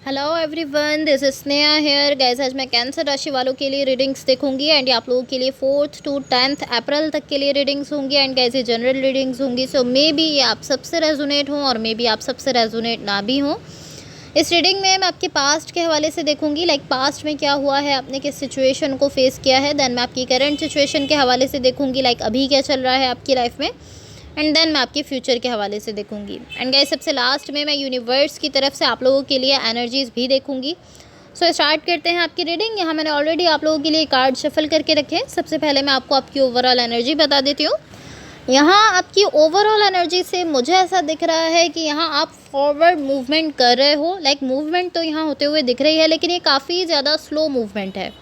Hello everyone, this is Sneha hair guys. आज मैं cancer राशि वालों के लिए रीडिंग्स देखूंगी एंड आप लोगों के लिए 4th to 10th अप्रैल तक के लिए रीडिंग्स होंगी एंड गाइस ये जनरल रीडिंग्स होंगी। सो मे बी ये आप सबसे रेजोनेट हों और मे बी आप सबसे रेजोनेट ना भी हों। इस रीडिंग में मैं आपके पास्ट के हवाले से देखूंगी, लाइक पास्ट में क्या हुआ है, आपने किस सिचुएशन को फेस किया है। देन मैं आपकी करंट सिचुएशन के हवाले से देखूंगी, लाइक अभी क्या चल रहा है आपकी लाइफ में। एंड देन मैं आपके फ्यूचर के हवाले से देखूंगी। एंड गाइस सबसे लास्ट में मैं यूनिवर्स की तरफ से आप लोगों के लिए एनर्जीज़ भी देखूंगी। सो स्टार्ट करते हैं आपकी रीडिंग। यहाँ मैंने ऑलरेडी आप लोगों के लिए कार्ड शफल करके रखे हैं। सबसे पहले मैं आपको आपकी ओवरऑल एनर्जी बता देती हूँ। यहाँ आपकी ओवरऑल एनर्जी से मुझे ऐसा दिख रहा है कि यहाँ आप फॉरवर्ड मूवमेंट कर रहे हो। लाइक मूवमेंट तो यहाँ होते हुए दिख रही है, लेकिन ये काफ़ी ज़्यादा स्लो मूवमेंट है।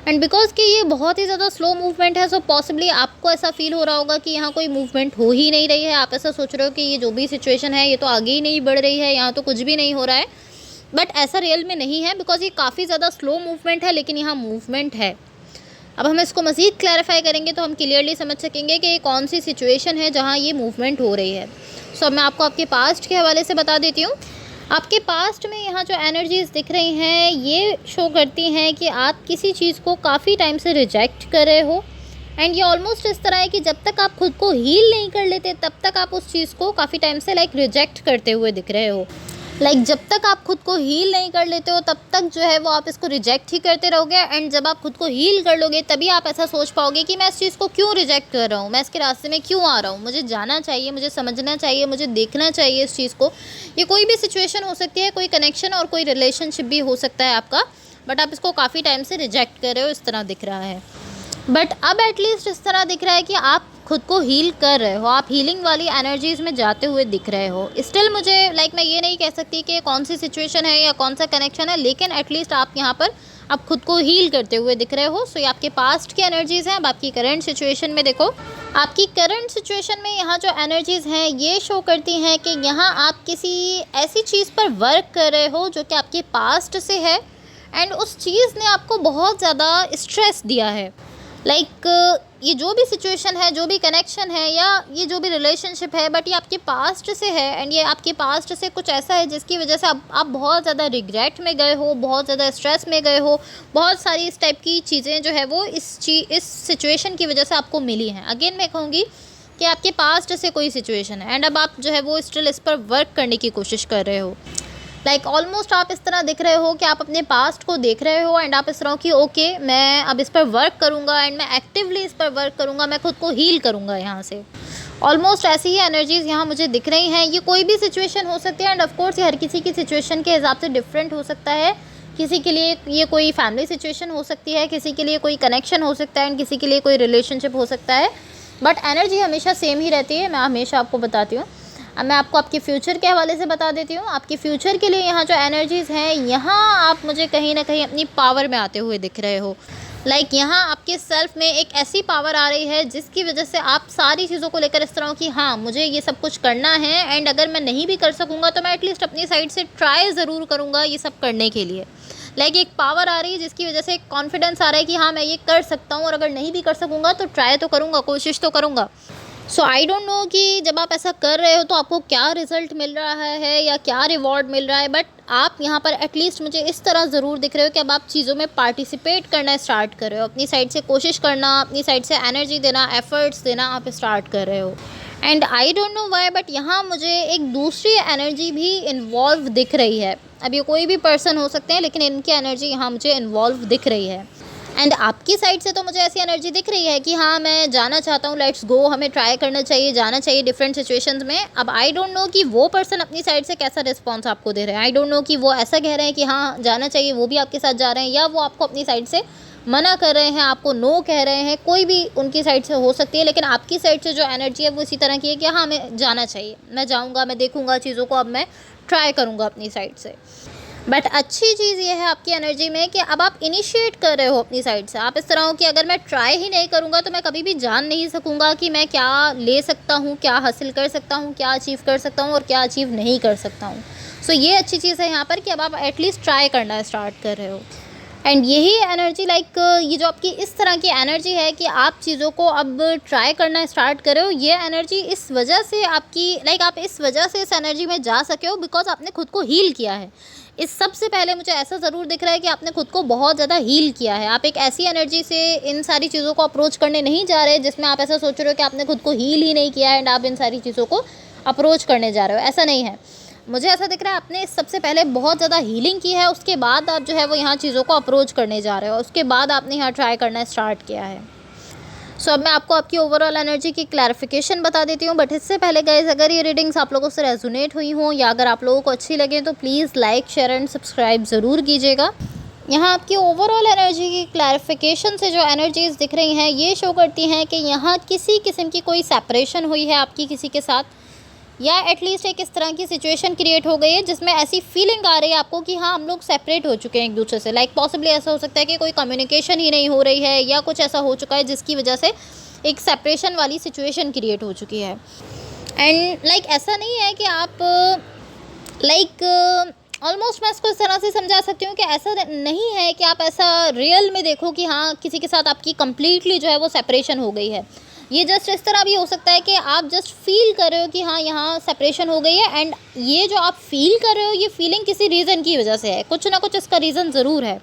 एंड बिकॉज कि ये बहुत ही ज़्यादा स्लो मूवमेंट है, सो पॉसिबली आपको ऐसा फील हो रहा होगा कि यहाँ कोई मूवमेंट हो ही नहीं रही है। आप ऐसा सोच रहे हो कि ये जो भी सिचुएशन है ये तो आगे ही नहीं बढ़ रही है, यहाँ तो कुछ भी नहीं हो रहा है। बट ऐसा रियल में नहीं है, बिकॉज ये काफ़ी ज़्यादा स्लो मूवमेंट है, लेकिन यहाँ मूवमेंट है। अब हम इसको मज़ीद क्लैरिफाई करेंगे तो हम क्लियरली समझ सकेंगे कि ये कौन सी सिचुएशन है जहाँ ये मूवमेंट हो रही है। सो अब मैं आपको आपके पास्ट के हवाले से बता देती हूँ। आपके पास्ट में यहाँ जो एनर्जीज़ दिख रही हैं ये शो करती हैं कि आप किसी चीज़ को काफ़ी टाइम से रिजेक्ट कर रहे हो। एंड ये ऑलमोस्ट इस तरह है कि जब तक आप खुद को हील नहीं कर लेते तब तक आप उस चीज़ को काफ़ी टाइम से रिजेक्ट करते हुए दिख रहे हो। जब तक आप खुद को हील नहीं कर लेते हो तब तक जो है वो आप इसको रिजेक्ट ही करते रहोगे। एंड जब आप खुद को हील कर लोगे तभी आप ऐसा सोच पाओगे कि मैं इस चीज़ को क्यों रिजेक्ट कर रहा हूँ, मैं इसके रास्ते में क्यों आ रहा हूँ, मुझे जाना चाहिए, मुझे समझना चाहिए, मुझे देखना चाहिए इस चीज़ को। ये कोई भी सिचुएशन हो सकती है, कोई कनेक्शन और कोई रिलेशनशिप भी हो सकता है आपका, बट आप इसको काफ़ी टाइम से रिजेक्ट कर रहे हो, इस तरह दिख रहा है। बट अब एटलीस्ट इस तरह दिख रहा है कि आप खुद को हील कर रहे हो, आप हीलिंग वाली एनर्जीज़ में जाते हुए दिख रहे हो। स्टिल मुझे मैं ये नहीं कह सकती कि कौन सी सिचुएशन है या कौन सा कनेक्शन है, लेकिन एटलीस्ट आप यहाँ पर आप खुद को हील करते हुए दिख रहे हो। सो ये आपके पास्ट की एनर्जीज़ हैं। अब आपकी करंट सिचुएशन में देखो। आपकी करंट सिचुएशन में यहाँ जो एनर्जीज़ हैं ये शो करती हैं कि यहाँ आप किसी ऐसी चीज़ पर वर्क कर रहे हो जो कि आपके पास्ट से है एंड उस चीज़ ने आपको बहुत ज़्यादा स्ट्रेस दिया है। ये जो भी सिचुएशन है, जो भी कनेक्शन है या ये जो भी रिलेशनशिप है, बट ये आपके पास्ट से है एंड ये आपके पास्ट से कुछ ऐसा है जिसकी वजह से आप बहुत ज़्यादा रिग्रेट में गए हो, बहुत ज़्यादा स्ट्रेस में गए हो। बहुत सारी इस टाइप की चीज़ें जो है वो इस सिचुएशन की वजह से आपको मिली हैं। अगेन मैं कहूँगी कि आपके पास्ट से कोई सिचुएशन है एंड अब आप जो है वो स्टिल इस पर वर्क करने की कोशिश कर रहे हो। ऑलमोस्ट आप इस तरह दिख रहे हो कि आप अपने पास्ट को देख रहे हो एंड आप इस तरह की ओके मैं अब इस पर वर्क करूँगा एंड मैं एक्टिवली इस पर वर्क करूँगा, मैं खुद को हील करूँगा यहाँ से। ऑलमोस्ट ऐसी ही एनर्जीज़ यहाँ मुझे दिख रही हैं। ये कोई भी सिचुएशन हो सकती है एंड ऑफ कोर्स ये हर किसी की सिचुएशन के हिसाब से डिफरेंट हो सकता है। किसी के लिए ये कोई फैमिली सिचुएशन हो सकती है, किसी के लिए कोई कनेक्शन हो सकता है एंड किसी के लिए कोई रिलेशनशिप हो सकता है, बट एनर्जी हमेशा सेम ही रहती है। मैं हमेशा आपको बताती हूँ। अब मैं आपको आपके फ्यूचर के हवाले से बता देती हूँ। आपके फ्यूचर के लिए यहाँ जो एनर्जीज़ हैं, यहाँ आप मुझे कहीं ना कहीं अपनी पावर में आते हुए दिख रहे हो। यहाँ आपके सेल्फ में एक ऐसी पावर आ रही है जिसकी वजह से आप सारी चीज़ों को लेकर इस तरह कि हाँ मुझे ये सब कुछ करना है एंड अगर मैं नहीं भी कर सकूँगा तो मैं एटलीस्ट अपनी साइड से ट्राई ज़रूर करूँगा ये सब करने के लिए। एक पावर आ रही है जिसकी वजह से एक कॉन्फिडेंस आ रहा है कि हाँ मैं ये कर सकता हूँ और अगर नहीं भी कर सकूँगा तो ट्राई तो करूँगा, कोशिश तो करूँगा। सो आई डोंट नो कि जब आप ऐसा कर रहे हो तो आपको क्या रिज़ल्ट मिल रहा है या क्या रिवॉर्ड मिल रहा है, बट आप यहाँ पर एटलीस्ट मुझे इस तरह ज़रूर दिख रहे हो कि अब आप चीज़ों में पार्टिसिपेट करना स्टार्ट कर रहे हो, अपनी साइड से कोशिश करना, अपनी साइड से एनर्जी देना, एफर्ट्स देना आप स्टार्ट कर रहे हो। And I don't know why but यहाँ मुझे एक दूसरी एनर्जी भी इन्वॉल्व दिख रही है। अब ये कोई भी पर्सन हो सकते हैं, लेकिन इनकी एनर्जी यहाँ मुझे इन्वॉल्व दिख रही है। एंड आपकी साइड से तो मुझे ऐसी एनर्जी दिख रही है कि हाँ मैं जाना चाहता हूँ, लेट्स गो, हमें ट्राई करना चाहिए, जाना चाहिए डिफरेंट सिचुएशंस में। अब आई डोंट नो कि वो पर्सन अपनी साइड से कैसा रिस्पॉन्स आपको दे रहे हैं। आई डोंट नो कि वो ऐसा कह रहे हैं कि हाँ जाना चाहिए, वो भी आपके साथ जा रहे हैं, या वो आपको अपनी साइड से मना कर रहे हैं, आपको नो कह रहे हैं। कोई भी उनकी साइड से हो सकती है, लेकिन आपकी साइड से जो एनर्जी है वो इसी तरह की है कि हाँ मैं जाना चाहिए, मैं जाऊँगा, मैं देखूँगा चीज़ों को, अब मैं ट्राई करूँगा अपनी साइड से। बट अच्छी चीज़ ये है आपकी एनर्जी में कि अब आप इनिशिएट कर रहे हो अपनी साइड से। आप इस तरह हो कि अगर मैं ट्राई ही नहीं करूँगा तो मैं कभी भी जान नहीं सकूँगा कि मैं क्या ले सकता हूँ, क्या हासिल कर सकता हूँ, क्या अचीव कर सकता हूँ और क्या अचीव नहीं कर सकता हूँ। सो ये अच्छी चीज़ है यहाँ पर कि अब आप एटलीस्ट ट्राई करना स्टार्ट कर रहे हो। एंड यही एनर्जी लाइक ये जो आपकी इस तरह की एनर्जी है कि आप चीज़ों को अब ट्राई करना स्टार्ट करो, ये एनर्जी इस वजह से आपकी लाइक आप इस वजह से इस एनर्जी में जा सके हो बिकॉज आपने खुद को हील किया है। इस सबसे पहले मुझे ऐसा ज़रूर दिख रहा है कि आपने खुद को बहुत ज़्यादा हील किया है। आप एक ऐसी एनर्जी से इन सारी चीज़ों को अप्रोच करने नहीं जा रहे जिसमें आप ऐसा सोच रहे हो कि आपने खुद को हील ही नहीं किया है एंड आप इन सारी चीज़ों को अप्रोच करने जा रहे हो, ऐसा नहीं है। मुझे ऐसा दिख रहा है आपने सबसे पहले बहुत ज़्यादा हीलिंग की है, उसके बाद आप जो है वो यहाँ चीज़ों को अप्रोच करने जा रहे हो, उसके बाद आपने यहाँ ट्राई करना स्टार्ट किया है। सो अब मैं आपको आपकी ओवरऑल एनर्जी की क्लैरिफिकेशन बता देती हूँ, बट इससे पहले गाइस अगर ये रीडिंग्स आप लोगों से रेजोनेट हुई हों या अगर आप लोगों को अच्छी लगे तो please like share and subscribe ज़रूर कीजिएगा। यहाँ आपकी ओवरऑल एनर्जी की क्लैरिफिकेशन से जो एनर्जीज़ दिख रही हैं ये शो करती हैं कि यहाँ किसी किस्म की कोई सेपरेशन हुई है आपकी किसी के साथ, या एटलीस्ट एक इस तरह की सिचुएशन क्रिएट हो गई है जिसमें ऐसी फीलिंग आ रही है आपको कि हाँ हम लोग सेपरेट हो चुके हैं एक दूसरे से। लाइक पॉसिबली ऐसा हो सकता है कि कोई कम्युनिकेशन ही नहीं हो रही है या कुछ ऐसा हो चुका है जिसकी वजह से एक सेपरेशन वाली सिचुएशन क्रिएट हो चुकी है। एंड लाइक ऐसा नहीं है कि आप लाइक ऑलमोस्ट मैं इसको इस तरह से समझा सकती हूँ कि ऐसा नहीं है कि आप ऐसा रियल में देखो कि हाँ किसी के साथ आपकी कम्प्लीटली जो है वो सेपरेशन हो गई है। ये जस्ट इस तरह भी हो सकता है कि आप जस्ट फील कर रहे हो कि हाँ यहाँ सेपरेशन हो गई है एंड ये जो आप फील कर रहे हो ये फीलिंग किसी रीज़न की वजह से है, कुछ ना कुछ इसका रीज़न ज़रूर है।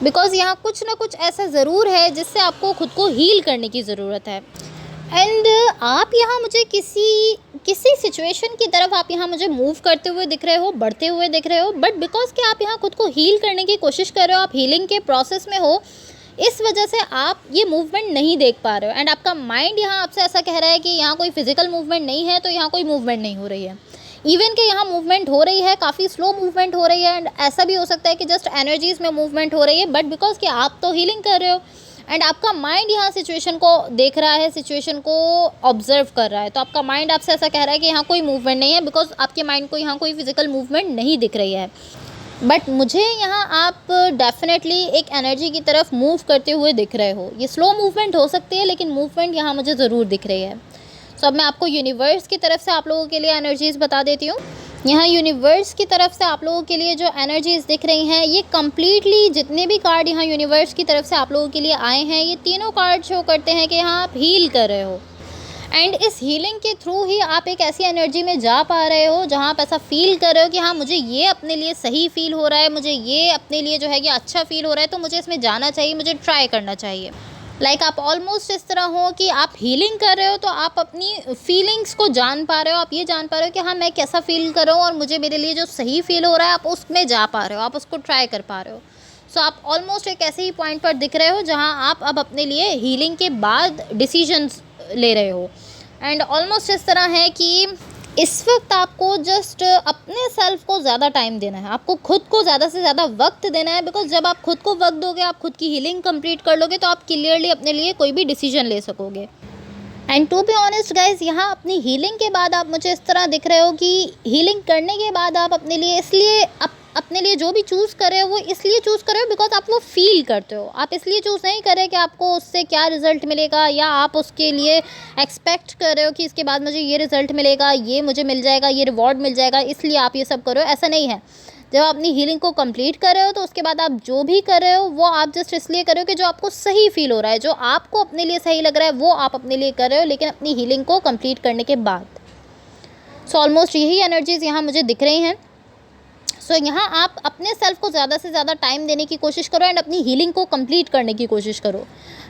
बिकॉज़ यहाँ कुछ ना कुछ ऐसा ज़रूर है जिससे आपको खुद को हील करने की ज़रूरत है। एंड आप यहाँ मुझे किसी सिचुएशन की तरफ आप यहाँ मुझे मूव करते हुए दिख रहे हो, बढ़ते हुए दिख रहे हो, बट बिकॉज कि आप यहाँ खुद को हील करने की कोशिश कर रहे हो, आप हीलिंग के प्रोसेस में हो, इस वजह से आप ये मूवमेंट नहीं देख पा रहे हो। एंड आपका माइंड यहाँ आपसे ऐसा कह रहा है कि यहाँ कोई फिजिकल मूवमेंट नहीं है, तो यहाँ कोई मूवमेंट नहीं हो रही है। इवन कि यहाँ मूवमेंट हो रही है, काफ़ी स्लो मूवमेंट हो रही है, एंड ऐसा भी हो सकता है कि जस्ट एनर्जीज़ में मूवमेंट हो रही है, बट बिकॉज कि आप तो हीलिंग कर रहे हो एंड आपका माइंड यहाँ सिचुएशन को देख रहा है, सिचुएशन को ऑब्जर्व कर रहा है, तो आपका माइंड आपसे ऐसा कह रहा है कि यहाँ कोई मूवमेंट नहीं है बिकॉज आपके माइंड को यहाँ कोई फिजिकल मूवमेंट नहीं दिख रही है। बट मुझे यहाँ आप डेफिनेटली एक एनर्जी की तरफ मूव करते हुए दिख रहे हो। ये स्लो मूवमेंट हो सकती है लेकिन मूवमेंट यहाँ मुझे ज़रूर दिख रही है। सो अब मैं आपको यूनिवर्स की तरफ से आप लोगों के लिए एनर्जीज़ बता देती हूँ। यहाँ यूनिवर्स की तरफ से आप लोगों के लिए जो एनर्जीज़ दिख रही हैं ये कम्प्लीटली जितने भी कार्ड यहाँ यूनिवर्स की तरफ से आप लोगों के लिए आए हैं ये तीनों कार्ड शो करते हैं कि यहाँ आप हील कर रहे हो एंड इस हीलिंग के थ्रू ही आप एक ऐसी एनर्जी में जा पा रहे हो जहाँ आप ऐसा फील कर रहे हो कि हाँ मुझे ये अपने लिए सही फील हो रहा है, मुझे ये अपने लिए जो है ये अच्छा फील हो रहा है, तो मुझे इसमें जाना चाहिए, मुझे ट्राई करना चाहिए। लाइक आप ऑलमोस्ट इस तरह हो कि आप हीलिंग कर रहे हो तो आप अपनी फीलिंग्स को जान पा रहे हो, आप ये जान पा रहे हो कि हाँ मैं कैसा फील कर रहा हूँ और मुझे मेरे लिए जो सही फील हो रहा है आप उसमें जा पा रहे हो, आप उसको ट्राई कर पा रहे हो। सो आप ऑलमोस्ट एक ऐसे ही पॉइंट पर दिख रहे हो जहाँ आप अब अपने लिए हीलिंग के बाद डिसीजंस ले रहे हो। एंड ऑलमोस्ट इस तरह है कि इस वक्त आपको जस्ट अपने सेल्फ को ज़्यादा टाइम देना है, आपको खुद को ज़्यादा से ज़्यादा वक्त देना है। बिकॉज जब आप खुद को वक्त दोगे, आप खुद की हीलिंग कंप्लीट कर लोगे तो आप क्लियरली अपने लिए कोई भी डिसीजन ले सकोगे। And to be honest guys यहाँ अपनी हीलिंग के बाद आप मुझे इस तरह दिख रहे हो कि हीलिंग करने के बाद आप अपने लिए इसलिए अपने लिए जो भी चूज़ कर रहे हो वो इसलिए चूज़ कर रहे हो बिकॉज आप वो फील करते हो। आप इसलिए चूज़ नहीं कर रहे कि आपको उससे क्या रिज़ल्ट मिलेगा या आप उसके लिए एक्सपेक्ट कर रहे हो कि इसके बाद मुझे ये रिज़ल्ट मिलेगा, ये मुझे मिल जाएगा, ये रिवॉर्ड मिल जाएगा, इसलिए आप ये सब कर रहे हो। ऐसा नहीं है। जब आप अपनी हीलिंग को कंप्लीट कर रहे हो तो उसके बाद आप जो भी कर रहे हो वो आप जस्ट इसलिए कर रहे हो कि जो आपको सही फील हो रहा है, जो आपको अपने लिए सही लग रहा है वो आप अपने लिए कर रहे हो, लेकिन अपनी हीलिंग को कंप्लीट करने के बाद। सो ऑलमोस्ट यही एनर्जीज़ यहाँ मुझे दिख रही हैं। सो यहाँ आप अपने सेल्फ को ज़्यादा से ज़्यादा टाइम देने की कोशिश करो एंड अपनी हीलिंग को कंप्लीट करने की कोशिश करो।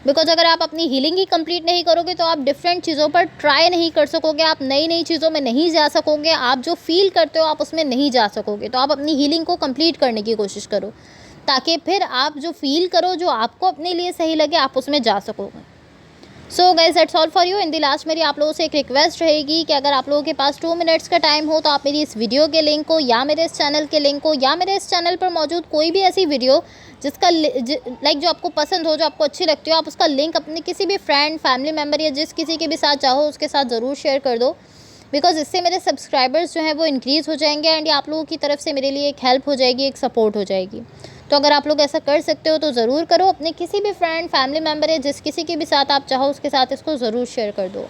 बिकॉज अगर आप अपनी हीलिंग ही कंप्लीट नहीं करोगे तो आप डिफरेंट चीज़ों पर ट्राई नहीं कर सकोगे, आप नई नई चीज़ों में नहीं जा सकोगे, आप जो फील करते हो आप उसमें नहीं जा सकोगे। तो आप अपनी हीलिंग को कंप्लीट करने की कोशिश करो ताकि फिर आप जो फील करो, जो आपको अपने लिए सही लगे, आप उसमें जा सकोगे। So guys that's all for you. In the last मेरी आप लोगों से एक रिक्वेस्ट रहेगी कि अगर आप लोगों के पास 2 मिनट्स का टाइम हो तो आप मेरी इस वीडियो के लिंक को या मेरे इस चैनल के लिंक को या मेरे इस चैनल पर मौजूद कोई भी ऐसी वीडियो जिसका लाइक जो आपको पसंद हो, जो आपको अच्छी लगती हो, आप उसका लिंक अपने किसी भी फ्रेंड, फैमिली मेम्बर या जिस किसी के भी साथ चाहो उसके साथ ज़रूर शेयर कर दो। बिकॉज इससे मेरे सब्सक्राइबर्स जो हैं वो इंक्रीज़ हो जाएंगे एंड ये आप लोगों की तरफ से मेरे लिए एक हेल्प हो जाएगी, एक सपोर्ट हो जाएगी। तो अगर आप लोग ऐसा कर सकते हो तो ज़रूर करो। अपने किसी भी फ्रेंड, फैमिली मेम्बर या जिस किसी के भी साथ आप चाहो उसके साथ इसको ज़रूर शेयर कर दो।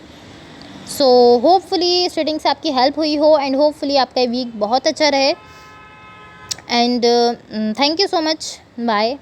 सो होपफुली इस रीडिंग से आपकी हेल्प हुई हो एंड होपफुली आपका वीक बहुत अच्छा रहे। And thank you so much. Bye.